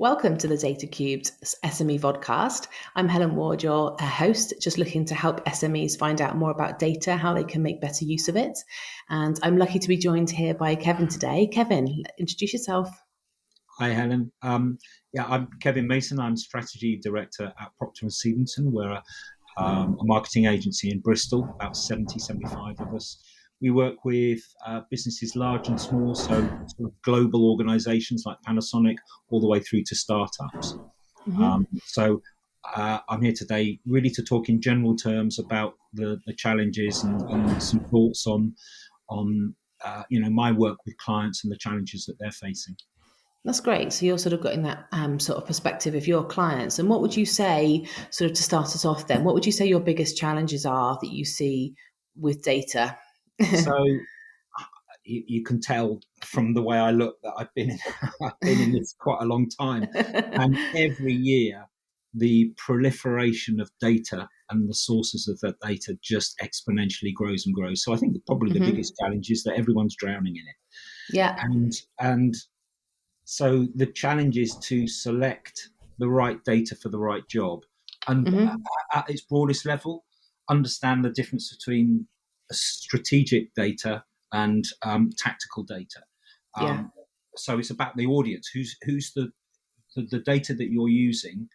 Welcome to the Data Cubed SME vodcast. I'm Helen Ward, your host, just looking to help SMEs find out more about data, how they can make better use of it. And I'm lucky to be joined here by Kevin today. Kevin, introduce yourself. Hi, Helen. I'm Kevin Mason. I'm Strategy Director at Procter & Stevenson. We're a marketing agency in Bristol, about 75 of us. We work with businesses large and small, so sort of global organizations like Panasonic, all the way through to startups. I'm here today really to talk in general terms about the challenges and some thoughts on my work with clients and the challenges that they're facing. That's great. So you're sort of got in that sort of perspective of your clients. And what would you say, sort of to start us off then, what would you say your biggest challenges are that you see with data? So you can tell from the way I look that I've been in this quite a long time. And every year, the proliferation of data and the sources of that data just exponentially grows and grows. So I think probably the biggest challenge is that everyone's drowning in it. Yeah. And so the challenge is to select the right data for the right job. And at its broadest level, understand the difference between strategic data and tactical data. So it's about the audience. Who's the data that you're using?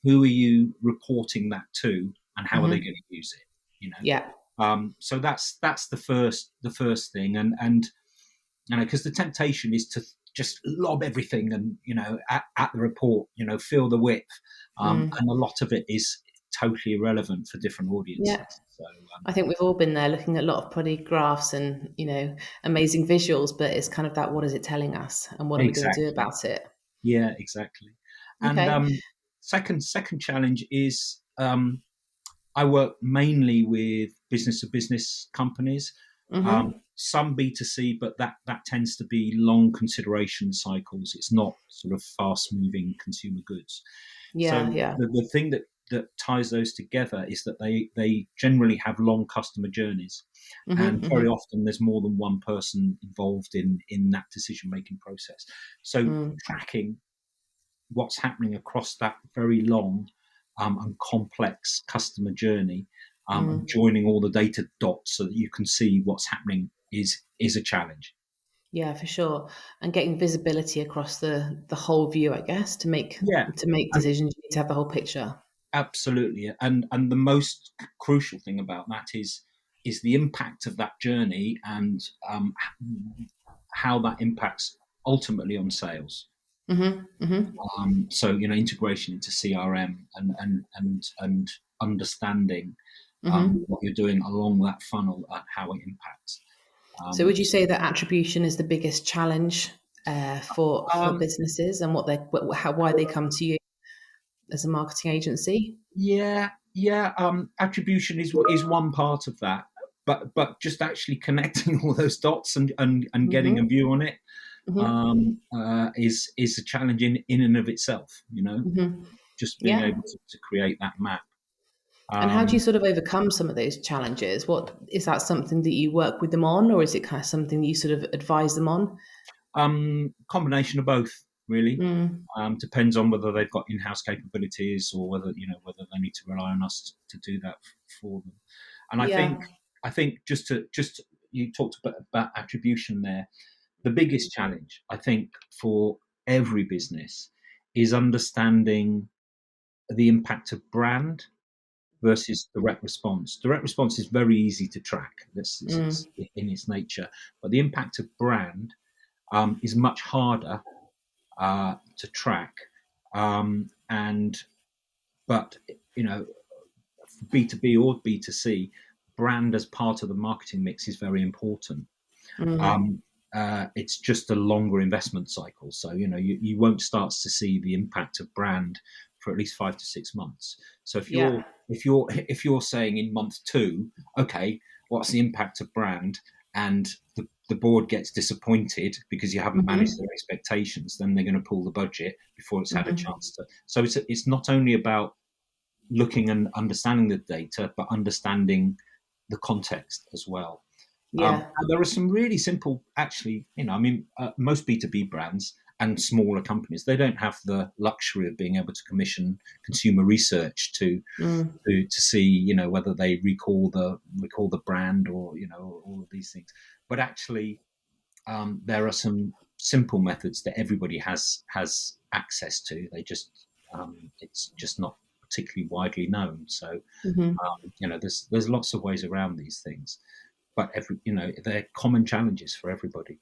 Who are you reporting that to, and how are they going to use it? So that's the first thing, and because the temptation is to just lob everything and at the report, fill the width, and a lot of it is totally irrelevant for different audiences. Yeah. So, I think we've all been there looking at a lot of pretty graphs and amazing visuals, but it's kind of that, what is it telling us, and what are we going to do about it? Yeah, exactly. And second challenge is I work mainly with business to business companies. Some B2C, but that tends to be long consideration cycles. It's not sort of fast moving consumer goods. The thing that ties those together is that they generally have long customer journeys, and very often there's more than one person involved in that decision making process. So tracking what's happening across that very long and complex customer journey, and joining all the data dots so that you can see what's happening is a challenge. Yeah, for sure. And getting visibility across the whole view, I guess, to make decisions, you need to have the whole picture. Absolutely. And the most crucial thing about that is the impact of that journey, and how that impacts ultimately on sales. So integration into CRM and understanding what you're doing along that funnel and how it impacts. So would you say that attribution is the biggest challenge for businesses, and why they come to you as a marketing agency? Yeah. Attribution is one part of that, but just actually connecting all those dots and getting a view on it is a challenge in and of itself. Just being able to create that map. And how do you sort of overcome some of those challenges? What is that something that you work with them on, or is it kind of something that you sort of advise them on? Combination of both, really. Depends on whether they've got in-house capabilities or whether they need to rely on us to do that for them. And I think just you talked about attribution there. The biggest challenge, I think, for every business is understanding the impact of brand versus direct response. Direct response is very easy to track. It's in its nature. But the impact of brand is much harder to track. But B2B or B2C, brand as part of the marketing mix is very important. It's just a longer investment cycle. So, you won't start to see the impact of brand for at least 5 to 6 months. So if you're saying in month 2, okay, what's the impact of brand, and the board gets disappointed because you haven't managed their expectations, then they're going to pull the budget before it's had a chance to. So it's not only about looking and understanding the data, but understanding the context as well. There are some really simple, actually, most B2B brands and smaller companies, they don't have the luxury of being able to commission consumer research to see, whether they recall the brand, or all of these things. But actually, there are some simple methods that everybody has access to. They just it's just not particularly widely known. So there's lots of ways around these things, but they're common challenges for everybody.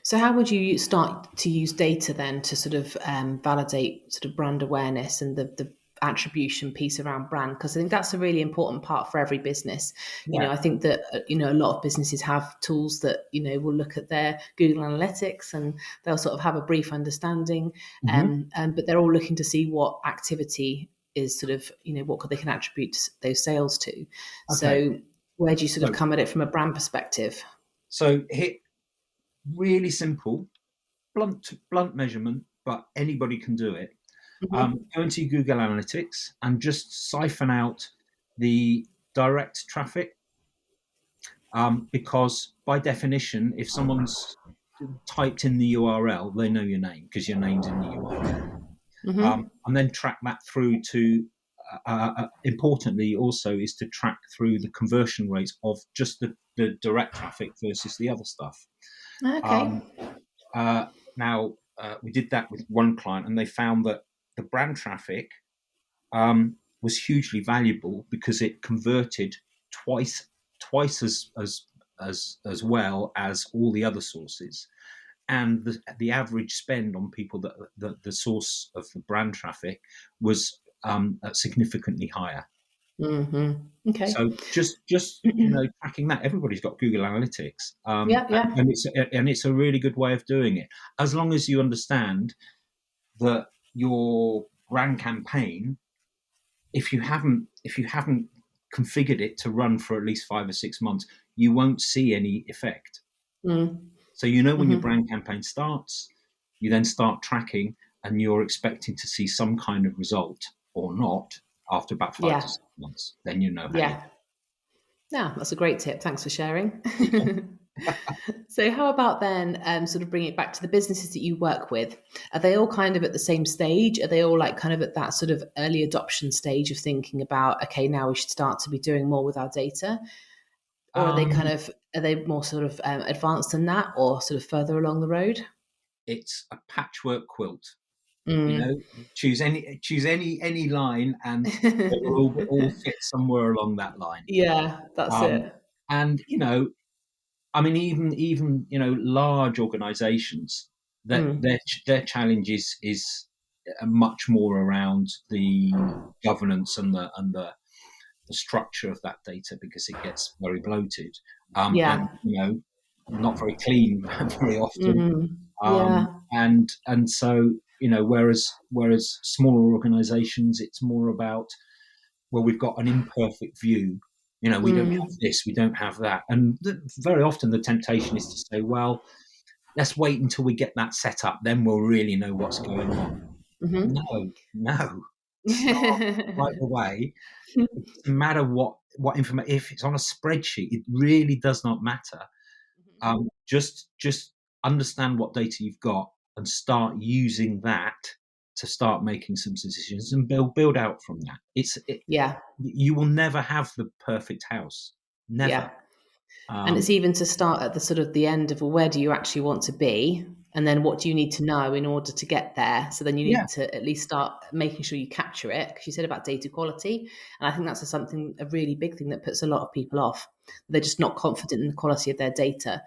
So how would you start to use data then to sort of validate sort of brand awareness and the attribution piece around brand? Because I think that's a really important part for every business. I think that a lot of businesses have tools that will look at their Google Analytics, and they'll sort of have a brief understanding, but they're all looking to see what activity is sort of what they can attribute those sales to. Okay. So where do you sort of come at it from a brand perspective? So really simple, blunt measurement, but anybody can do it. Go into Google Analytics and just siphon out the direct traffic, because by definition, if someone's typed in the URL, they know your name because your name's in the URL. And then track that through to, importantly also, is to track through the conversion rates of just the direct traffic versus the other stuff. Okay. Now, we did that with one client, and they found that the brand traffic was hugely valuable because it converted twice as well as all the other sources, and the average spend on people that the source of the brand traffic was significantly higher. Okay. So just tracking that. Everybody's got Google Analytics, and it's a really good way of doing it, as long as you understand that your brand campaign, if you haven't configured it to run for at least 5 or 6 months, you won't see any effect. So when your brand campaign starts, you then start tracking, and you're expecting to see some kind of result or not after about 5 to 6 months. Then Yeah, that's a great tip. Thanks for sharing. So how about then sort of bringing it back to the businesses that you work with? Are they all kind of at the same stage? Are they all like kind of at that sort of early adoption stage of thinking about, okay, now we should start to be doing more with our data? Or are they more sort of advanced than that, or sort of further along the road? It's a patchwork quilt. Choose any line, and it will all fit somewhere along that line. Yeah, that's it. And even large organisations, that their challenge is much more around the governance and the structure of that data, because it gets very bloated, and not very clean very often. And so whereas smaller organizations, it's more about, well, we've got an imperfect view, we don't have this, we don't have that, and very often the temptation is to say, well, let's wait until we get that set up, then we'll really know what's going on. No, start right away. It doesn't matter what information. If it's on a spreadsheet, it really does not matter. Just understand what data you've got and start using that to start making some decisions, and build out from that. You will never have the perfect house, never. And it's even to start at the sort of the end of, well, where do you actually want to be, and then what do you need to know in order to get there? So then you need to at least start making sure you capture it, because you said about data quality, and I think that's a really big thing that puts a lot of people off. They're just not confident in the quality of their data.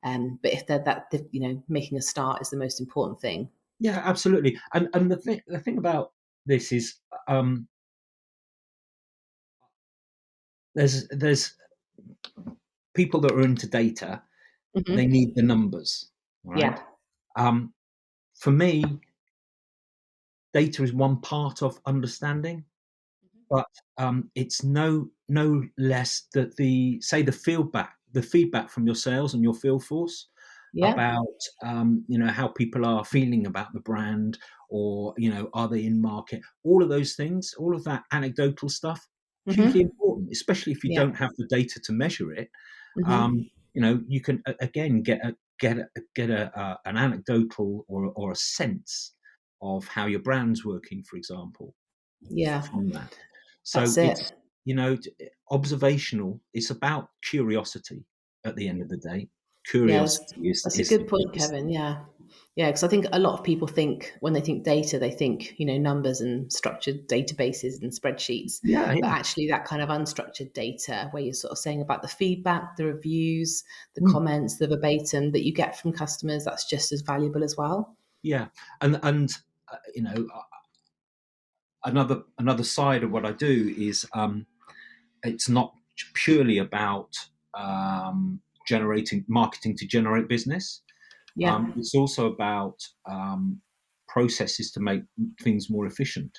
But if they're making a start is the most important thing. Yeah, absolutely. And the thing about this is, there's people that are into data. They need the numbers, right? For me, data is one part of understanding, but it's no less that the feedback from your sales and your field force about how people are feeling about the brand, or are they in market, all of those things, all of that anecdotal stuff, hugely important, especially if you don't have the data to measure it. You can again get get an anecdotal or a sense of how your brand's working, for example, Yeah, from that. So that's it. it's, observational. It's about curiosity at the end of the day. Yes, Curiosity that's a is the good point, biggest Kevin. thing. Yeah. Yeah, because I think a lot of people think when they think data, they think, numbers and structured databases and spreadsheets. Yeah, But yeah. actually, that kind of unstructured data where you're sort of saying about the feedback, the reviews, the Mm, comments, the verbatim that you get from customers, that's just as valuable as well. yeah. And another side of what I do is it's not purely about generating marketing to generate business. Yeah. It's also about processes to make things more efficient.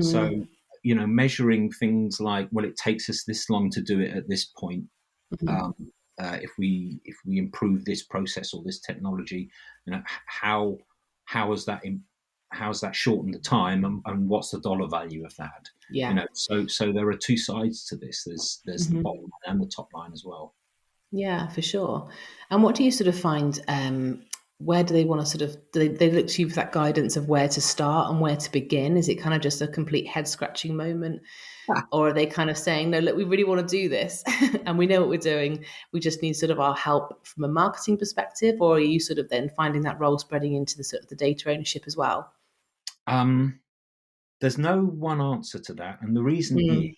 So, Mm. measuring things like, well, it takes us this long to do it at this point. Mhm. Um, if we improve this process or this technology, how how has that how's that shortened the time, and what's the dollar value of that? Yeah. So there are two sides to this. There's the bottom Mhm. line and the top line as well. Yeah, for sure. And what do you sort of find? Where do they want to sort of? Do they look to you for that guidance of where to start and where to begin? Is it kind of just a complete head scratching moment, or are they kind of saying, "No, look, we really want to do this, and we know what we're doing. We just need sort of our help from a marketing perspective"? Or are you sort of then finding that role spreading into the sort of the data ownership as well? Um, there's no one answer to that, and the reason Mm,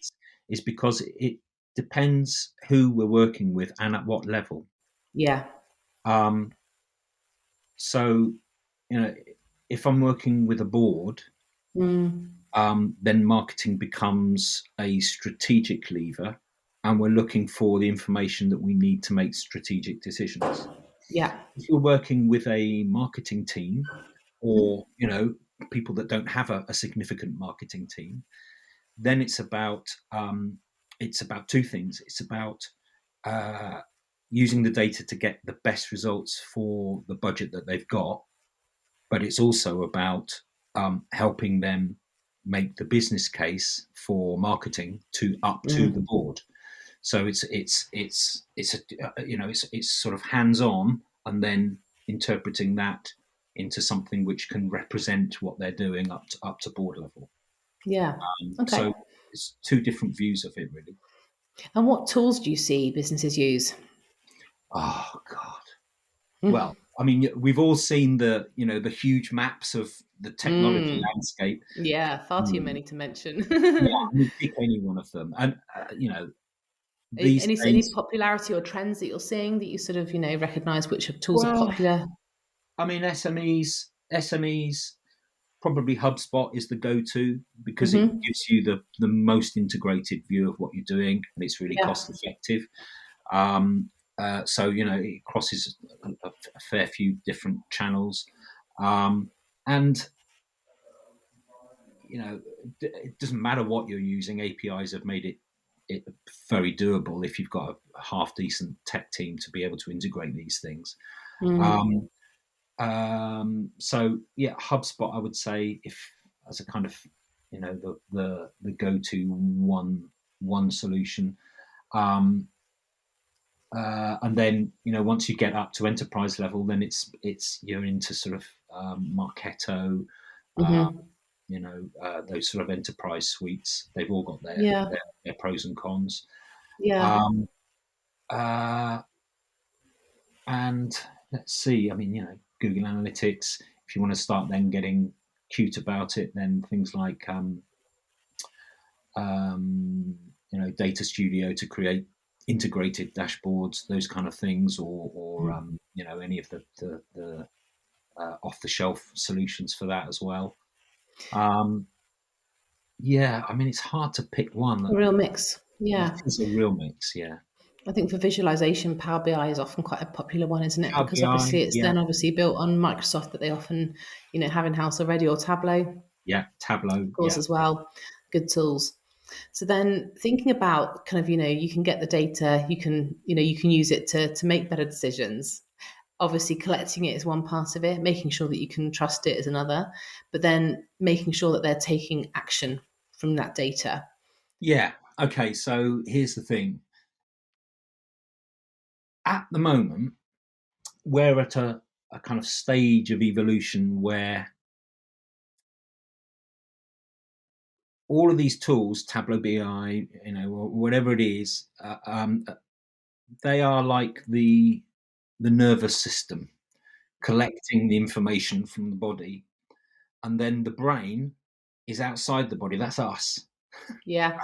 is because it depends who we're working with and at what level. yeah. Um, so, you know, if I'm working with a board, Mm, then marketing becomes a strategic lever, and we're looking for the information that we need to make strategic decisions. yeah. If you're working with a marketing team, Mhm. or people that don't have a significant marketing team, then it's about two things. It's about uh, using the data to get the best results for the budget that they've got, but it's also about helping them make the business case for marketing to up to the Mm, board. So it's sort of hands on, and then interpreting that into something which can represent what they're doing up to board level. yeah. Okay. So it's two different views of it, really. And what tools do you see businesses use? Oh God. Mm. Well, I mean, we've all seen the huge maps of the technology Mm. landscape. Yeah, far too Um, many to mention. yeah, I mean, pick any one of them, and these Any days. popularity or trends that you're seeing that you sort of, recognize which tools are Well, popular? I mean, SMEs, probably HubSpot is the go-to because it Mhm. gives you the most integrated view of what you're doing, and it's really Yeah. cost effective. Um, so it crosses a fair few different channels, and it doesn't matter what you're using. APIs have made it very doable if you've got a half decent tech team to be able to integrate these things. Mm. Um, so yeah, HubSpot, I would say, if as a kind of the go to one solution. Um, and then once you get up to enterprise level, then it's you're into sort of Marketo, uh, Mhm. those sort of enterprise suites. They've all got their Yeah. their, their pros and cons. Yeah. Um, uh, and let's see. I mean, Google Analytics. If you want to start then getting cute about it, then things like um, Data Studio to create integrated dashboards, those kind of things, or Mm. any of the off the shelf solutions for that as well. Um, yeah, I mean, it's hard to pick one. A real mix. It Yeah. is a real mix. Yeah, I think for visualization, Power BI is often quite a popular one, isn't it? Power Because BI. obviously it's Yeah, then obviously built on Microsoft that they often, have in-house already, or Tableau, yeah, Tableau. of course, Yeah, as well. Good tools. So then thinking about kind of, you can get the data, you can use it to make better decisions. Obviously collecting it is one part of it, making sure that you can trust it is another, but then making sure that they're taking action from that data. yeah. Okay, so here's the thing. At the moment, we're at a kind of stage of evolution where all of these tools, Tableau BI, or whatever it is, they are like the nervous system collecting the information from the body, and then the brain is outside the body. That's us. Yeah.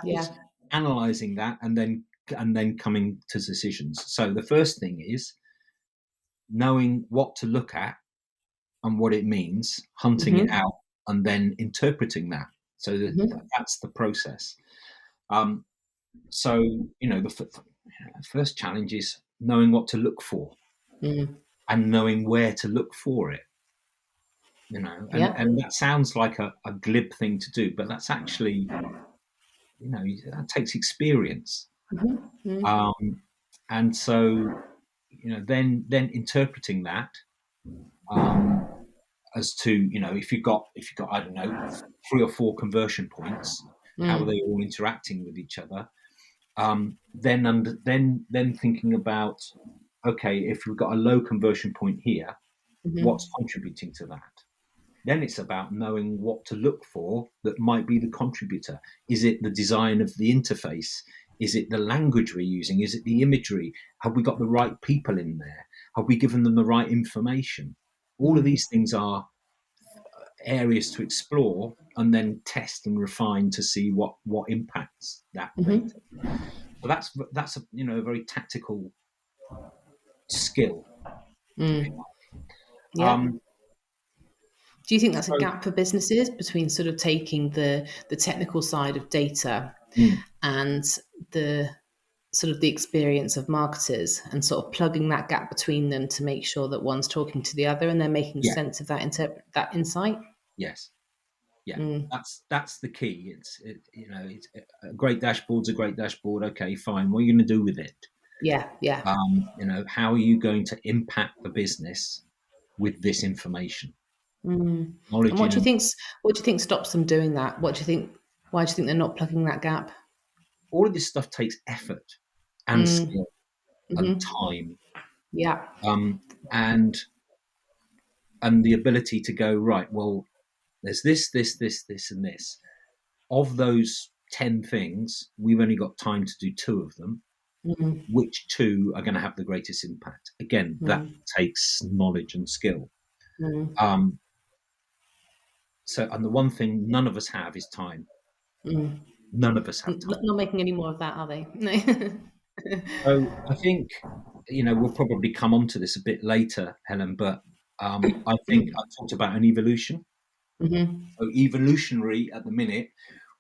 Analyzing that and then coming to decisions. So the first thing is knowing what to look at and what it means, hunting it out, and then interpreting that. So that's the process. So the first challenge is knowing what to look for and knowing where to look for it. And that sounds like a glib thing to do, but that's actually, that takes experience. And so, then interpreting that as to, if you've got, I don't know, 3 or 4 conversion points, how are they all interacting with each other? Then thinking about, okay, if we've got a low conversion point here, what's contributing to that? Then it's about knowing what to look for that might be the contributor. Is it the design of the interface? Is it the language we're using? Is it the imagery? Have we got the right people in there? Have we given them the right information? All of these things are areas to explore and then test and refine to see what impacts that data. So that's a very tactical skill. Do you think that's a gap for businesses between sort of taking the technical side of data and the sort of the experience of marketers and sort of plugging that gap between them to make sure that one's talking to the other and they're making sense of that insight? Yes. Yeah, that's the key. It's a great dashboard's a great dashboard. Okay, fine. What are you going to do with it? Yeah. How are you going to impact the business with this information? And what do you think stops them doing that? Why do you think they're not plugging that gap? All of this stuff takes effort and skill and time. Yeah. And the ability to go, right, well, there's this, and this. Of those 10 things, we've only got time to do 2 of them. Which 2 are going to have the greatest impact? Again, that takes knowledge and skill. So, and the one thing none of us have is time. None of us have time. Not making any more of that, are they? No. So I think, we'll probably come on to this a bit later, Helen, but I think I talked about an evolution. So evolutionary at the minute,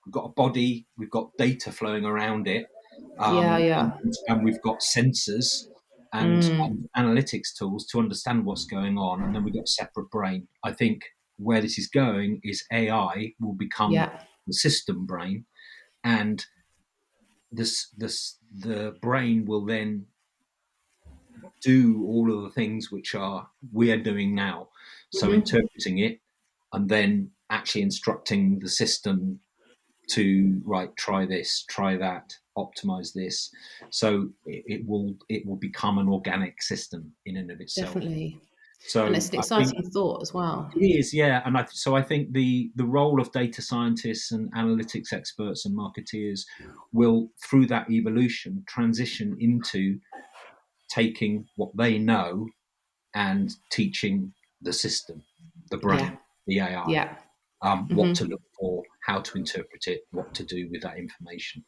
we've got a body, we've got data flowing around it. And we've got sensors and analytics tools to understand what's going on. And then we've got a separate brain. I think where this is going is AI will become the system brain, and the brain will then do all of the things which we are doing now. So interpreting it and then actually instructing the system to try this, try that, optimize this. So it will become an organic system in and of itself. Definitely. So and it's an exciting thought as well. It is, yeah. And I think the role of data scientists and analytics experts and marketeers will, through that evolution, transition into taking what they know and teaching the system, the brain, the AI, what to look for, how to interpret it, what to do with that information.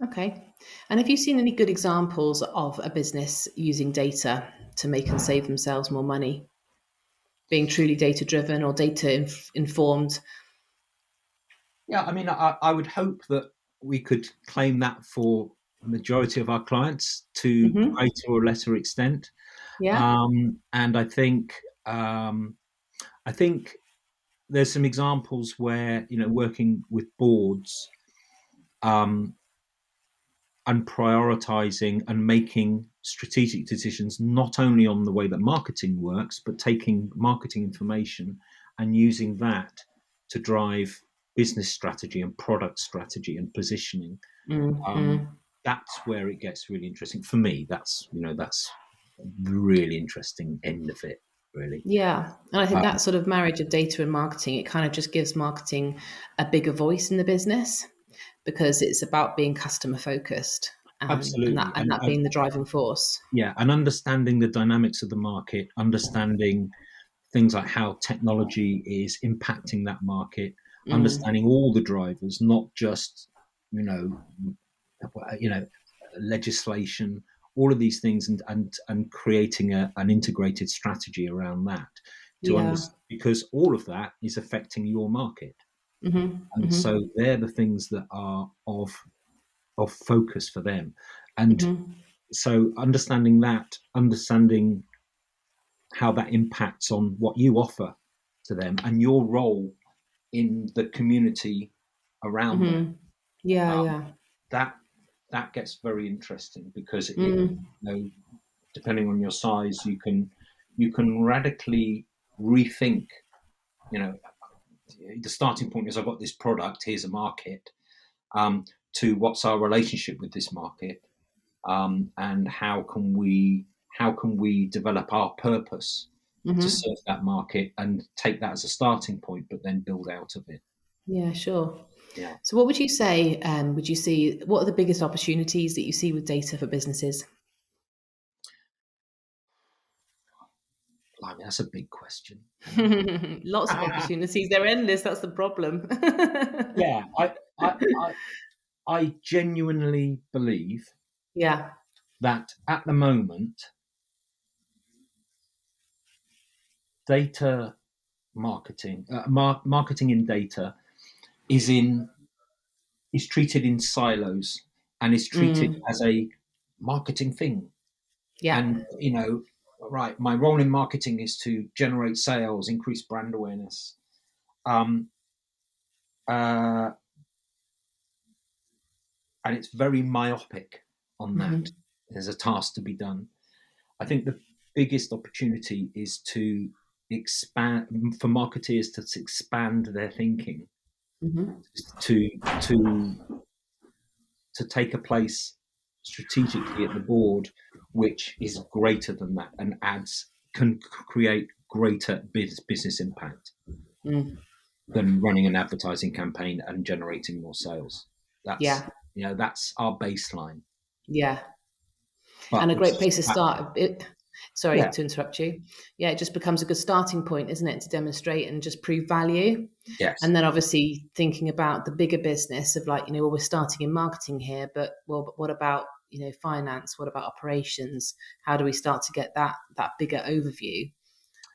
Okay. And have you seen any good examples of a business using data to make and save themselves more money, being truly data driven or data informed? Yeah, I mean, I would hope that we could claim that for the majority of our clients to greater or lesser extent. Yeah. And I think there's some examples where, working with boards and prioritizing and making strategic decisions, not only on the way that marketing works, but taking marketing information and using that to drive business strategy and product strategy and positioning. That's where it gets really interesting for me. That's the really interesting end of it, really. Yeah. And I think that sort of marriage of data and marketing, it kind of just gives marketing a bigger voice in the business because it's about being customer focused and Absolutely. that being the driving force. Yeah, and understanding the dynamics of the market, understanding things like how technology is impacting that market, understanding all the drivers, not just you know you know legislation, all of these things, and creating an integrated strategy around that to Yeah. understand, because all of that is affecting your market, Mm-hmm. and Mm-hmm. so they're the things that are of focus for them, and Mm-hmm. so understanding how that impacts on what you offer to them and your role in the community around them. Mm-hmm. Yeah. Um, Yeah. that that gets very interesting because Mm. depending on your size, you can radically rethink. You know, the starting point is I've got this product. Here's a market. To what's our relationship with this market, and how can we develop our purpose to Mm-hmm. serve that market and take that as a starting point, but then build out of it. Yeah, sure. Yeah, So what would you say, would you see, what are the biggest opportunities that you see with data for businesses? I mean that's a big question. Lots of opportunities. They're endless. That's the problem. Yeah, I genuinely believe Yeah. that at the moment, data marketing, marketing in data, is in is treated in silos and is treated Mm. as a marketing thing. Yeah. And right, my role in marketing is to generate sales, increase brand awareness. Um, uh, and it's very myopic on that. Mhm. There's a task to be done. I think the biggest opportunity is to expand, for marketeers to expand their thinking, Mhm. to to to take a place strategically at the board, which is greater than that and can create greater business impact Mm. than running an advertising campaign and generating more sales. That's Yeah. that's our baseline. Yeah. But And a also, great place to start. Sorry yeah, to interrupt you. Yeah, it just becomes a good starting point, isn't it, to demonstrate and just prove value. yes, And then obviously thinking about the bigger business of like, well, we're starting in marketing here, but what about, finance? What about operations? How do we start to get that bigger overview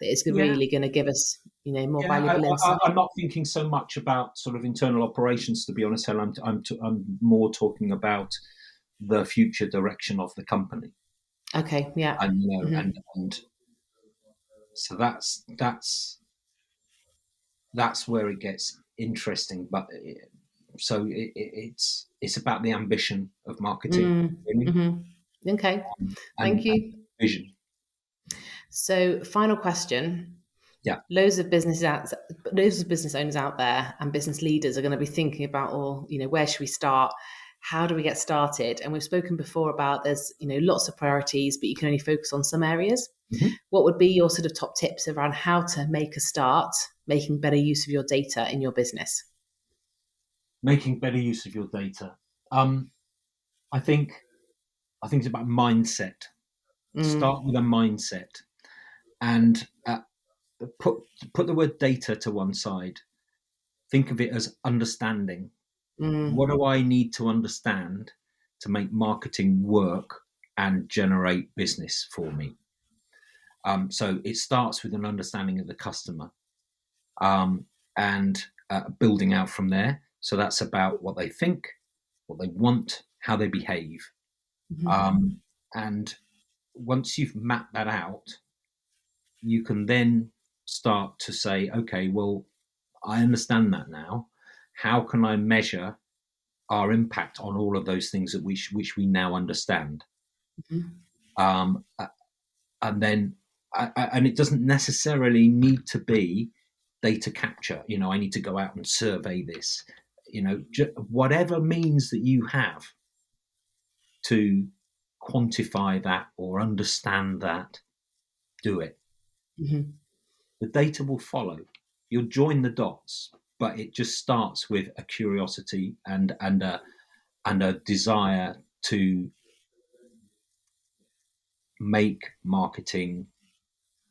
that is yeah, really going to give us, more yeah. I, valuable I, insight? I'm not thinking so much about sort of internal operations, to be honest. Helen. I'm more talking about the future direction of the company, Okay. Yeah. and Hmm. and so that's where it gets interesting. But it's about the ambition of marketing, Mm. really, Hmm. Okay. Thank and you. vision. So, final question. Yeah. Loads of business owners out there and business leaders are going to be thinking about, where should we start? How do we get started? And we've spoken before about there's, lots of priorities, but you can only focus on some areas. Mhm. What would be your sort of top tips around how to make a start, making better use of your data in your business? Making better use of your data. Um, I think it's about mindset. Start Mm, with a mindset, and put put the word data to one side. Think of it as understanding. What mm, do I need to understand to make marketing work and generate business for me? So it starts with an understanding of the customer, and building out from there. So that's about what they think, what they want, how they behave. mhm, And once you've mapped that out, you can then start to say, okay, well, I understand that now. How can I measure our impact on all of those things that which we now understand? mhm, Um, and then, and it doesn't necessarily need to be data capture. I need to go out and survey this. Whatever means that you have to quantify that or understand that, do it. Mm-hmm. The data will follow. You'll join the dots, but it just starts with a curiosity and a desire to make marketing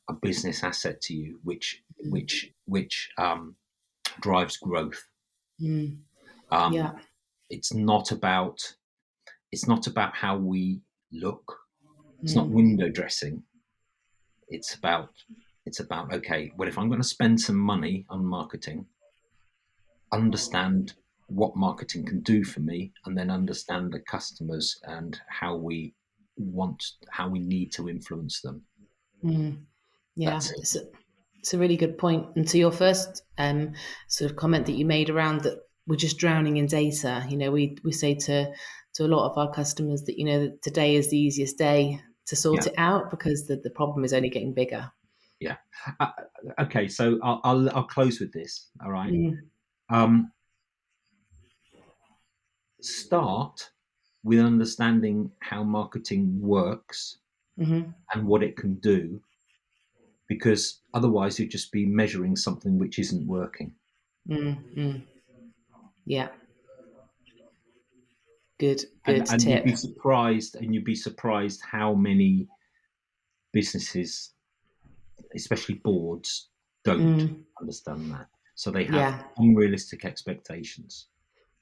a business asset to you, which drives growth. Mm. Yeah. It's not about how we look. It's not window dressing. It's about okay, well, if I'm going to spend some money on marketing, understand what marketing can do for me, and then understand the customers and how we need to influence them. Yeah, it's a really good point. And to your first sort of comment that you made around that we're just drowning in data, we say to a lot of our customers that, that today is the easiest day to sort it out because the problem is only getting bigger. Yeah. Okay, so I'll close with this. All right. Start with understanding how marketing works and what it can do, because otherwise you'd just be measuring something which isn't working. Yeah. Good and tip. You'd be surprised how many businesses, especially boards, don't understand that. So they have unrealistic expectations.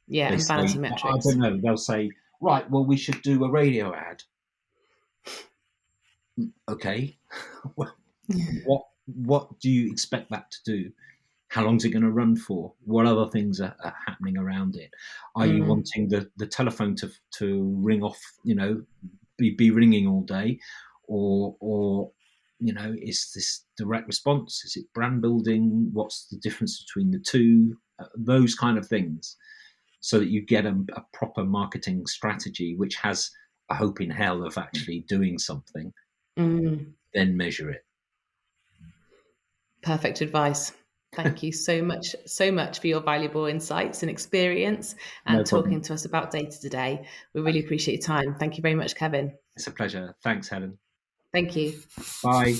Yeah, they and say, vanity metrics. I don't know, they'll say, right, well, we should do a radio ad. Okay. Well, what do you expect that to do? How long is it going to run for? What other things are happening around it? Are you wanting the telephone to ring off, be ringing all day? Or is this direct response? Is it brand building? What's the difference between the two? Those kind of things, so that you get a proper marketing strategy which has a hope in hell of actually doing something. Then measure it. Perfect advice. Thank you so much for your valuable insights and experience and talking to us about data today. We really appreciate your time. Thank you very much, Kevin. It's a pleasure. Thanks, Helen. Thank you. Bye.